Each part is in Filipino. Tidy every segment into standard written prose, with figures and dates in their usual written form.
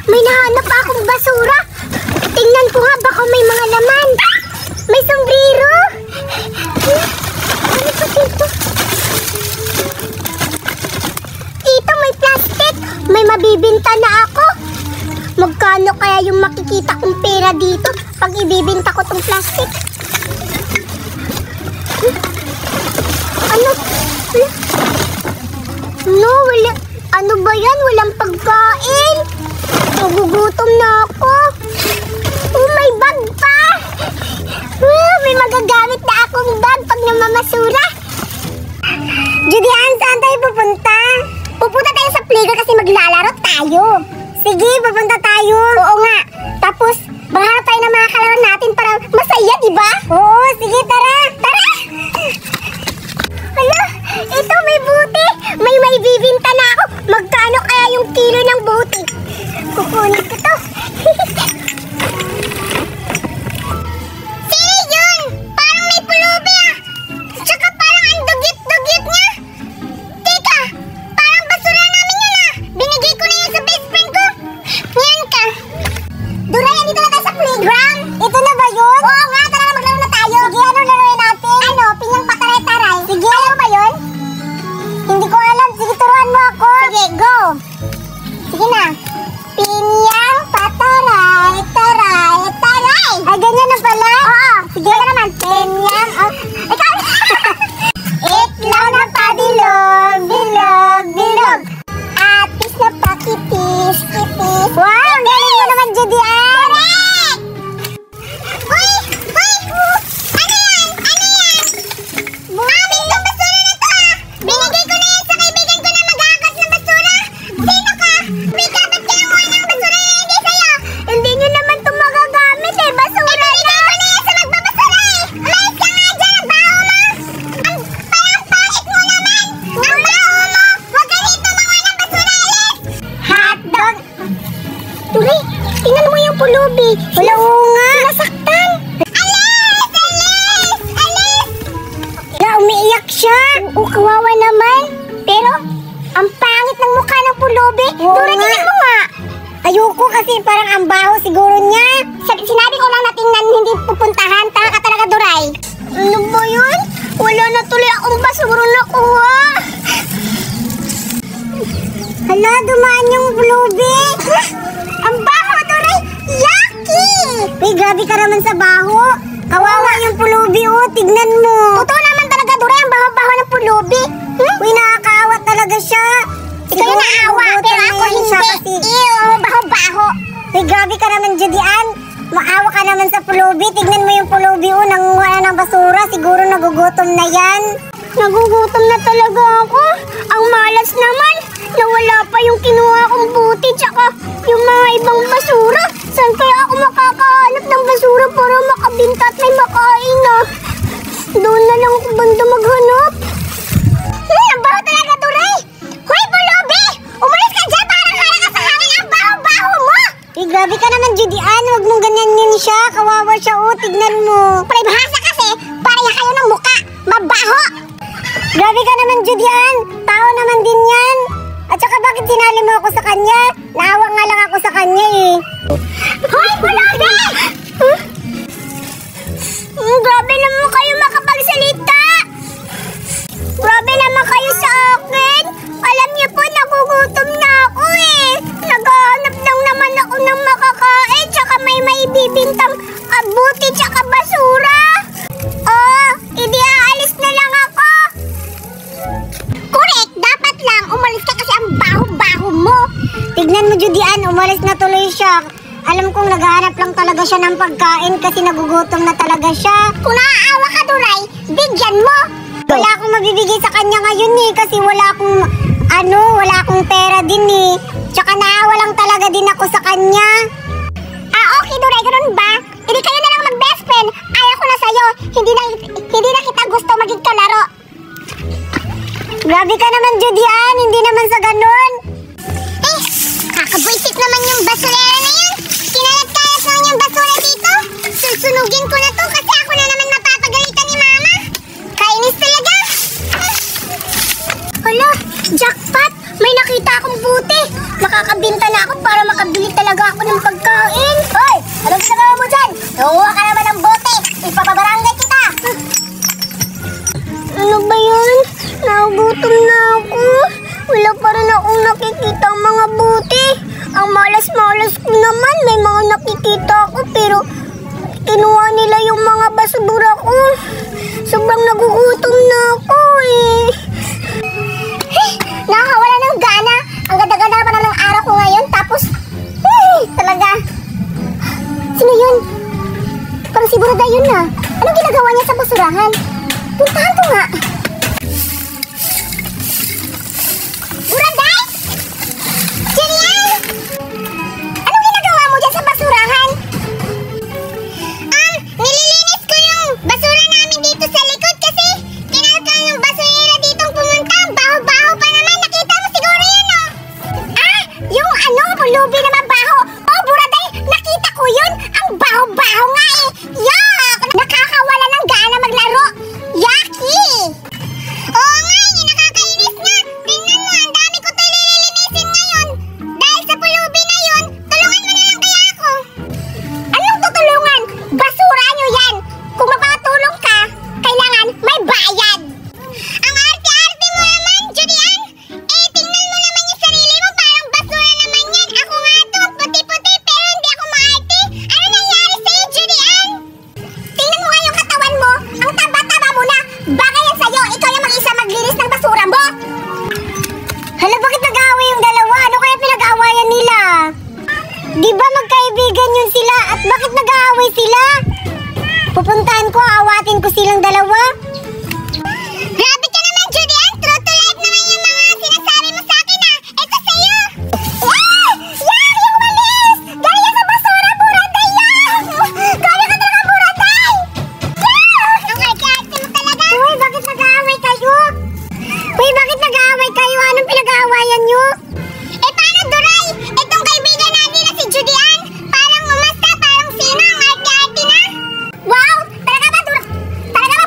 May nahanap akong basura. Tingnan ko nga, baka may mga laman. May sombrero. Ano pa dito? Dito may plastic. May mabibinta na ako. Magkano kaya yung makikita kong pera dito pag ibibinta ko tong plastic? Ano? No, wala. Ano ba yan? Walang pagkain. Nagugutom na ako. Oh, may bag pa. May magagamit na akong bag pag namamasura. Judy Ann, saan tayo pupunta? Pupunta tayo sa playground kasi maglalaro tayo. Sige, pupunta tayo. Oo nga. Tapos, baharap tayo ng mga kalaro natin para masaya, diba? Oo, sige, tara. Tara! Hala, ito may buti. May bibinta na ako. Magkano kaya yung kilo ng buti? Kukunin ko to. Sino yun? Parang may pulubi ah. Tsaka parang ang dugit-dugit niya. Teka, parang basura namin yun ah. Binigay ko na yan sa best friend ko. Yan ka. Duray, andito na tayo sa playground. Ito na ba yun? Oo nga, tara na maglaro na tayo. Sige, ano laruin natin? Ano, pinyang pataray-taray. Sige, alam mo ba yun? Hindi ko alam. Sige, turuan mo ako. Sige, go. Sige na. Pinyang pataray-taray. Ay, ganyan na pala? Oo. Sige na naman. Pinyang... Ikaw! Itlog na pabilog, bilog, bilog. Atis na pakitis, kitis. Wow, ang galing mo naman, Judy Ann. Correct! Uy! Uy! Ano yan? Ano yan? Amin tong basura na to ah! Binigay ko na yan sa kaibigan ko na mag-aakas ng basura. Sino ka? Mika, ba't kinuha ng basura na hindi sa'yo? Hindi nyo naman ito magagamit eh, basura na. Binigay ko na yan sa magbabasura eh. Umayos ka nga dyan, ang baho mo. Parang pangit mo naman. Ang baho mo. Huwag ka dito mga ng basura, alis. Hotdog. Tuloy, tingnan mo yung pulubi. Wala ko nga. Nasaktan. Alis! Alis! Alis! Wala, umiiyak siya. Oo, kawawa naman. Pero, ang pangit ng mukha ng pulubi. Dura, tingnan mo nga. Ayoko kasi parang ang baho siguro niya. Sinabi ko lang na tingnan, hindi pupuntahan. Tanga ka talaga, Duray. Ano ba yun? Wala na tuloy akong basura nakuha. Hala, dumaan yung pulubi. Ang baho, Duray. Yucky! Uy, grabe ka naman sa baho. Kawawa yung pulubi, oh. Tignan mo. Totoo naman talaga, Duray. Ang baho-baho ng pulubi. Uy, nakakaawa talaga siya. Ikaw yung naawa, pero ako hindi. Ew, baho-baho. Uy, grabe ka naman, Judy Ann. Maawa ka naman sa pulubi. Tignan mo yung pulubi, oh. Nanguha ng basura. Siguro nagugutom na yan. Nagugutom na talaga ako. Ang malas naman. Nawala pa yung kinuha kong buti tsaka yung mga ibang basura. Saan kaya ako makakahanap ng basura para makabinta at may makain na? Doon na lang ako banda maghanap. Ang baho talaga, Duray! Hoy, pulubi! Umalis ka dyan! Parang hala ka sa hangin! Ang baho-baho mo! Eh, grabe ka naman, Judy Ann. Huwag mong ganyan siya. Kawawa siya, oh. Tignan mo. Paribhasa kasi, pareha kayo ng muka. Mabaho! Grabe ka naman, Judy Ann. Tao naman din yan. At saka bakit sinali mo ako sa kanya? Naawa nga lang ako sa kanya eh. Hoy, pulubi! Grabe naman kayo makapagsalita. Grabe naman kayo sa akin. Alam niyo po, nagugutom na ako eh. Naghahanap lang naman ako ng makakain. Tsaka may maibibintang buti tsaka basura. Oh, hindi aalis na lang ako. Correct, dapat lang. Umalis ka kasi ang baho-baho mo. Tignan mo, Judy Ann, umalis na tuloy siya. Alam kong naghahanap lang talaga siya ng pagkain kasi nagugutom na talaga siya. Kung naaawa ka, Duray, bigyan mo. Wala akong mabibigay sa kanya ngayon eh kasi wala akong pera din eh. Tsaka naawa lang talaga din ako sa kanya. Ah, okay, Duray, ganun ba? Hindi kayo na lang mag-best friend. Ayaw ko na sa'yo. Hindi na kita gusto maging kalaro. Grabe ka naman, Judy Ann. Hindi naman sa ganun. Eh, kakabwisit naman yung basurera na yan. Kinalat-kalat lang yung basura dito. Susunugin ko na to kasi ako na naman mapapagalitan ni Mama. Kainis talaga. Hala, jackpot! May nakita akong buti. makakabinta na ako para makabili talaga ako ng pagkain. Hoy! Anong ginagawa mo dyan? Nakuha ka naman ng bote. Ipapabarangay kita. Ano ba yun? Nagugutom na ako. Wala pa rin akong nakikita ang mga bote. Ang malas-malas ko naman. May mga nakikita ako pero kinuha nila yung mga basura ko. Sobrang nagugutom na ako eh. Nakakawala ng gana. Ang ganda-ganda pa na ng araw ko ngayon. Tapos, talaga. Sino yun? Parang si Buraday yun na. Anong ginagawa niya sa basurahan? Puntahan ko nga. Buraday? Jerian? Anong ginagawa mo dyan sa basurahan? Nililinis ko yung basura namin dito sa likod kasi kinalkal yung basurera ditong pumunta. Baho-baho pa naman. Nakita mo siguro yun, oh. Yung pulubi na mabaho. Oh, Buraday, nakita ko yun. Ang baho-baho nga eh. Yuck! Nakakawala ng gana maglaro. Yucky! Oo nga eh, nakakainis nga. Tingnan mo, ang dami ko tayo lilinisin ngayon. Dahil sa pulubi na yun, tulungan mo na lang kaya ako. Anong tutulungan? Basura nyo yan. Kung mapatulong ka, kailangan may bayad. Ang arte-arte mo naman, Julian. Tingnan mo naman yung sarili mo. Parang basura naman yan. Ako nga to, puti-puti, pero hindi ako maarte. Ano nangyari sa'yo, Julian? Tingnan mo nga yung katawan mo. Ang taba-taba mo na. Bagay yan sa'yo. Ikaw yung mag-isa maglinis ng basura mo. Hala, bakit nag-aaway yung dalawa? Ano kaya pinag-aawayan nila? Di ba magkaibigan yun sila? At bakit nag-aaway sila? Pupuntahan ko, awatin ko silang dalawa. Grabe ka naman, Julian! True to life naman yung mga sinasabi mo sa akin, ha! Ito sa'yo! Yan! Yung malis! Galing yan sa basura, Buraday! Yan! Galing ka talaga, Buraday! Ang arte-arte mo talaga! Uy, bakit nag-aaway kayo? Uy, bakit nag-aaway kayo? Anong pinag-aawayan nyo? Paano, Duray? Itong kaibigan natin na si Julian, parang umasta, parang sino, ang arte-arte na. Wow! Talaga ba,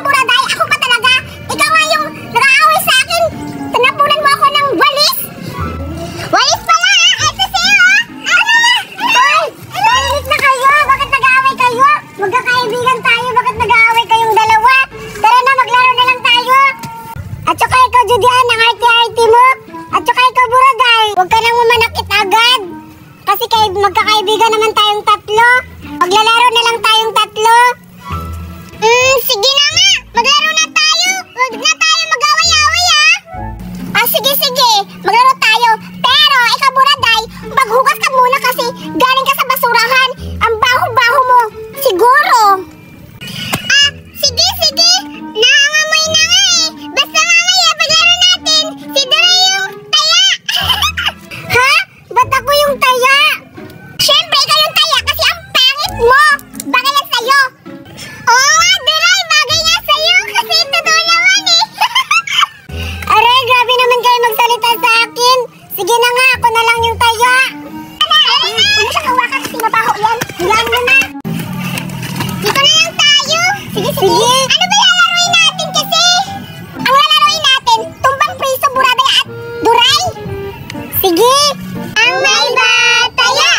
Buraday? Ako pa talaga? Ikaw nga yung nag-aaway sa akin. Tanapunan mo ako ng walis. Walis pala, ha? Ito sa'yo, ha? Ano ba? Hoy! Tahimik na kayo. Bakit nag-aaway kayo? Magkakaibigan tayo. Bakit nag-aaway kayong dalawa? Tara na, maglaro na lang tayo. At saka ikaw, Julian, ang arte-arte mo. At saka ikaw, Buraday, huwag ka nang umanakit agad. Kasi magkakaibigan naman tayong tatlo. Maglalaro na lang tayong tatlo. Sige na nga. Maglaro na tayo. Huwag na tayo mag-away-away, ha? Sige. Maglaro tayo. Pero, ikaw, Buraday, maghugas ka muna kasi galing ka sa basurahan. Ang baho-baho mo. Siguro. Sige. Naangamoy na nga eh. Basta mamaya, paglaro natin, si Duray yung taya. Ha? Ba't ako yung taya? Siyempre, ikaw yung taya kasi ang pangit mo. Bagay yan sa'yo. Oo nga, Duray, bagay nga sa'yo kasi totoo naman eh. Aray, grabe naman kayo magsalita sa akin. Sige na nga, ako na lang yung taya. Ano siya kawakan kasi mabaho yan. Hilaan mo na. Dito na lang tayo. Sige. Ano ba lalaroin natin kasi? Ang lalaroin natin, tumbang priso, Buraday at Duray. Sige. Ang may bataya.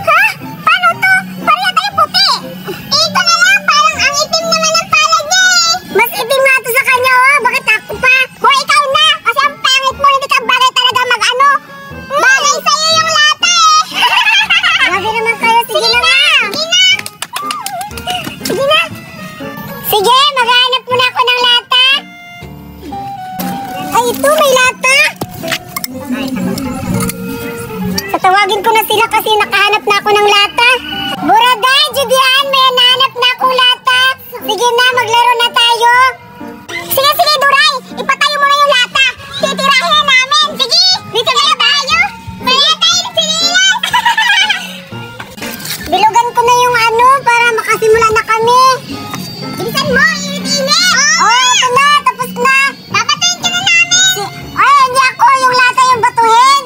Ha? Paano to? Pareha tayo puti. Ito na lang, parang ang itim naman ang palad niya eh. Mas itim nga to sa kanya, oh. Bakit ako pa? Hoy, ikaw na. Kasi ang pangit mo, hindi ka bagay talaga mag-ano. Bagay sa'yo yung lata eh. Grabe naman kayo. Sige na nga. Sige, maghanap muna ako ng lata. Ay, ito, may lata. Tatawagin ko na sila kasi nakahanap na ako ng lata. Buraday, Julian, may nahanap na akong lata. Sige na, maglaro na tayo. Sige, Duray, ipatayo mo na yung lata. Titirahin na namin. Sige, dito na tayo. Maya tayo ng sinilas. Bilugan ko na yung para makasimula na kami. Bilisan mo, init-init! Ito na, tapos na! Babatuhin ka na namin! Hindi ako, yung lata yung batuhin!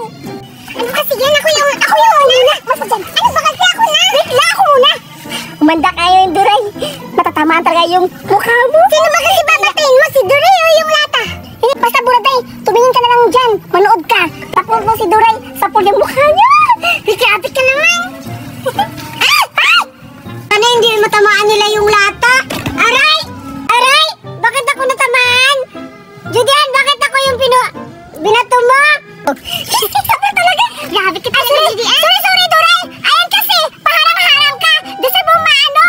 Ano kasi yan? Ako yung muna! Ano ba kasi ako na? Wait lang, ako muna! Umanda kayo yung Duray! Matatamaan talaga yung mukha mo! Sino ba kasi babatuhin mo? Si Duray o yung lata? Basta Buraday, tumingin ka na lang dyan! Manood ka! Takbo mo si Duray! Duray. Sapul yung mukha niya. Hikapit ka naman. Sana hindi matamaan nila yung lata. Aray! Aray! Bakit ako natamaan? Judian, bakit ako yung binato mo? Sabay talaga. Grabe ka talaga, Judian. Sorry, Duray. Ayan kasi, paharang-harang ka. Gusto mo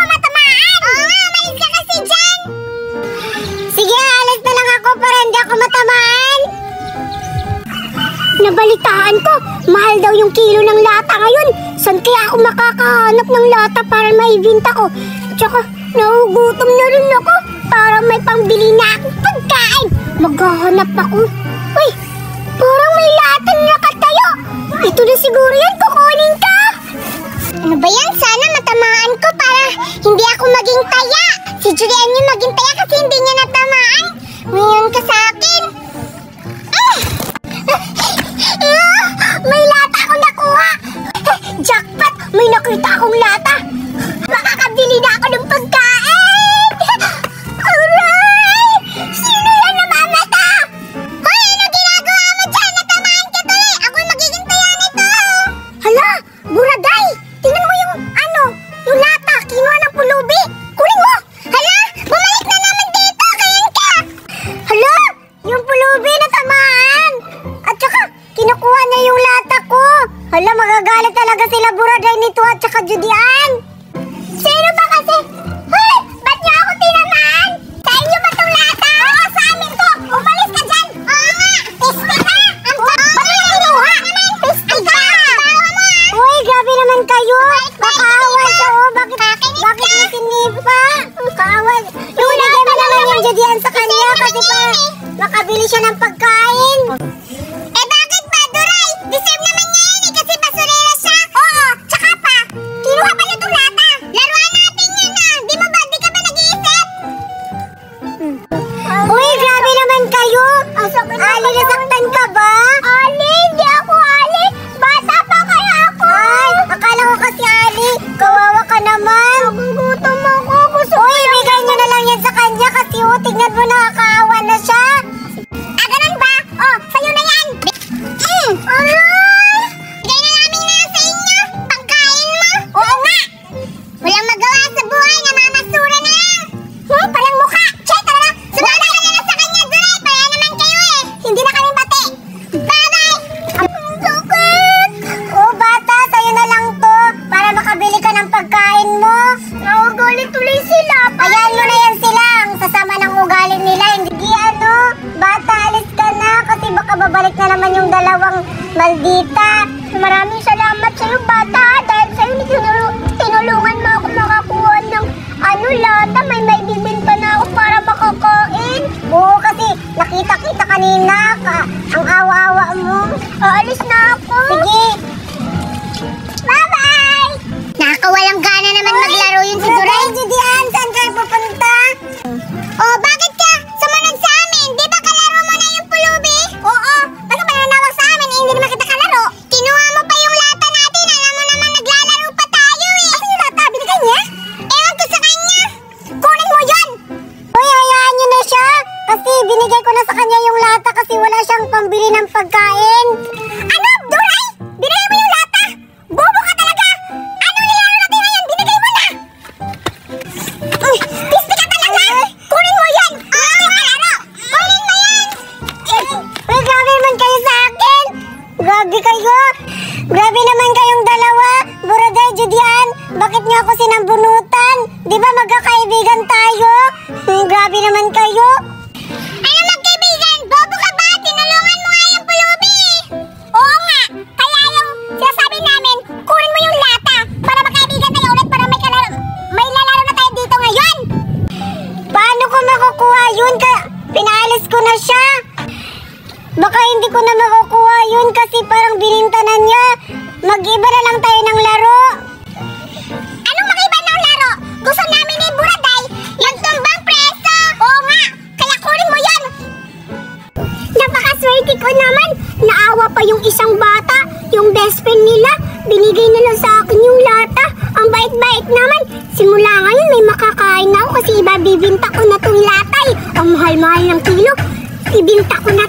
matamaan. Oo nga, malis ka kasi dyan. Sige, alis na lang ako para hindi ako matamaan. Nabalitaan ko, mahal daw yung kilo ng lata ngayon. Saan kaya ako makakahanap ng lata para maibinta ko? Tsaka, nahugutom na rin ako para may pangbili na akong pagkain. Maghahanap ako. Uy, parang may lata na nakatayo. Ito na siguro yan, kukunin ka. Ano ba yan? Sana matamaan ko para hindi ako maging taya. Si Julian yung maging taya kasi hindi niya natamaan. Ngayon ka sa akin. May lata akong nakuha. Jackpot! May nakita akong lata. Makakabili na ako ng pagkain. Aray! Sino yan namamata? Hoy, ano ginagawa mo dyan? Natamaan ka tuloy. Ako'y magiging taya nito. Hala, Buraday! Tingnan mo yung yung lata. Kinuha ng pulubi. Kunin mo! Hala, bumalik na naman dito. Kayan ka! Hala, yung pulubi natamaan. At saka, kinukuha niya yung lata ko. Hala, magagalit talaga sila Buraday nito at saka Judian. Sino ba kasi? Hoy! Ba't niyo ako tinamaan? Sa inyo ba itong lata? Oo, sa amin to. Umalis ka dyan. Oo nga. Piste ka. Ba't niyo kinuha? Piste ka. Uy, grabe naman kayo. Makaawa siya. Bakit niyo sinipa? Makaawa. Iulagay mo naman yung Judian sa kanya kasi para makabili siya ng pagkain. Bakit ba, Duray? Deserve naman niya yan eh kasi basurera siya. Oo, tsaka pa. Kinuha pa niya itong lata. Laruan natin yan ah. Di mo ba? Di ka ba nag-iisip? Uy, grabe naman kayo. Ali, nasaktan ka ba? Ali, hindi ako Ali. Bata pa kaya ako. Ay, akala ko kasi Ali. Kawawa ka naman. Nagugutom ako. Uy, bigay niyo na lang yan sa kanya kasi tignan mo nakakaawa na siya. Ganun ba? Oh, sa'yo na yan. Aray! Bigay na namin na sa inyo. Pagkain mo. Oo nga. Walang magawa sa buhay. Namamasura na lang. Palang mukha. Chay, tara na. Sumama ka na lang sa kanya, Duray. Paya naman kayo eh. Hindi na kami bate. Bye-bye. Ang sakit. Oh, bata. Sa'yo na lang to. Para makabili ka ng pagkain mo. Naugalit tuloy sila. Ayan mo na yan sila. Ang sasama ng ugali nila. Hindi bata, alis ka na. Kasi baka babalik na naman yung dalawang maldita. Maraming salamat sa'yo, bata. Dahil sa'yo tinulungan mo ako makakuha ng lata. May maibibinta na ako para makakain. Oo, kasi nakita-kita kanina. Ang awa-awa mo. Aalis na ako. Sige. Bye-bye. Nakakawalang gana naman maglaro yun si Duray. Judian, saan kayo pupunta? Oh, bakit ka? Sumunod sa amin. Di ba kalaro mo na yung pulubi? Oo. Baka ba nanawag sa amin? Hindi naman kita kalaro. Kinuha mo pa yung lata natin. Alam mo naman naglalaro pa tayo eh. Ano yung lata? Binigay niya? Ewan ko sa kanya. Kunin mo yan. Uy, hayaan niyo na siya. Kasi binigay ko na sa kanya yung lata kasi wala siyang pambili ng pagkain. Ano, Duray? Binigay mo yung lata? Bobo ka talaga. Ano nilalaro natin ngayon? Binigay mo na. Piste ka talaga. Kunin mo yan. Kunin mo yan. Uy, grabe naman kayo sa akin. Grabe kayo. Grabe naman kayong dalawa. Buraday, Judian. Bakit niyo ako sinambunutan? Di ba magkakaibigan tayo? Grabe naman kayo. Ano magkaibigan? Bobo ka ba? Tinulungan mo nga yung pulubi. Oo nga. Kaya yung sinasabi namin, kunin mo yung lata para magkaibigan tayo ulit para may lalaro na tayo dito ngayon. Paano ko makukuha yun? Pinaalis ko na siya. Baka hindi ko na makukuha yun kasi parang bininta na niya. Mag-iba na lang tayo ng laro. Anong mag-iba ng laro? Gusto namin ni Buraday yung tumbang preso. Oo nga, kaya kunin mo yan. Napakaswerte ko naman. Naawa pa yung isang bata, yung best friend nila. Binigay na lang sa akin yung lata. Ang bait-bait naman. Simula ngayon may makakain na ako kasi iba bibinta ko na tong latay. Ang mahal-mahal ng kilo. Ibinta ko na